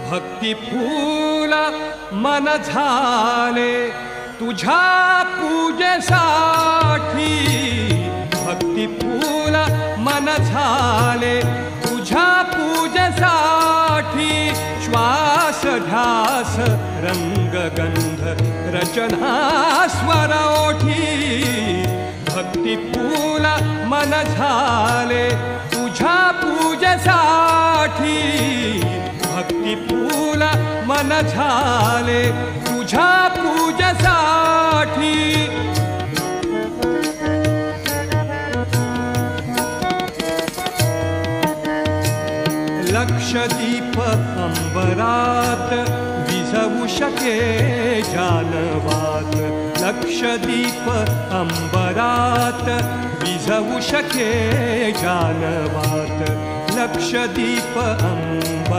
भक्ती फूल मन झाले तुझ्या पूजेसाठी, भक्ती फूल मन झाले तुझ्या पूजेसाठी, श्वास ध्यास रंग गंध रचना स्वर ओठी, भक्ती फूल मन झाले तुझ्या पूजेसाठी, भक्ती फूल मन झाले तुझ्या पूजेसाठी। लक्षदीप अंबरात विझवू शके जानवात, लक्षदीप अंबरात विझवू शके जानवात, लक्षदीप अंबरात